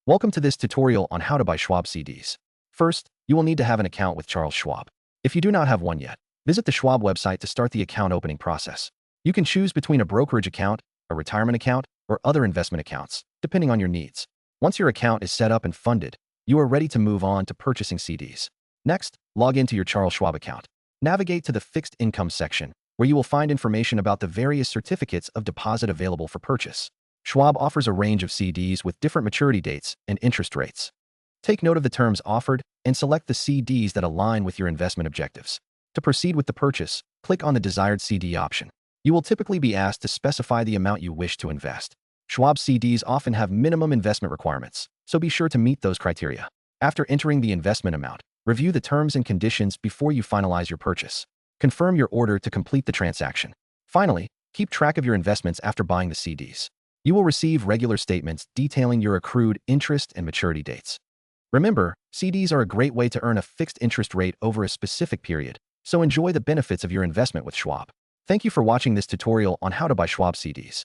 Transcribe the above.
Welcome to this tutorial on how to buy Schwab CDs. First, you will need to have an account with Charles Schwab. If you do not have one yet, visit the Schwab website to start the account opening process. You can choose between a brokerage account, a retirement account, or other investment accounts, depending on your needs. Once your account is set up and funded, you are ready to move on to purchasing CDs. Next, log into your Charles Schwab account. Navigate to the fixed income section, where you will find information about the various certificates of deposit available for purchase. Schwab offers a range of CDs with different maturity dates and interest rates. Take note of the terms offered and select the CDs that align with your investment objectives. To proceed with the purchase, click on the desired CD option. You will typically be asked to specify the amount you wish to invest. Schwab CDs often have minimum investment requirements, so be sure to meet those criteria. After entering the investment amount, review the terms and conditions before you finalize your purchase. Confirm your order to complete the transaction. Finally, keep track of your investments after buying the CDs. You will receive regular statements detailing your accrued interest and maturity dates. Remember, CDs are a great way to earn a fixed interest rate over a specific period, so enjoy the benefits of your investment with Schwab. Thank you for watching this tutorial on how to buy Schwab CDs.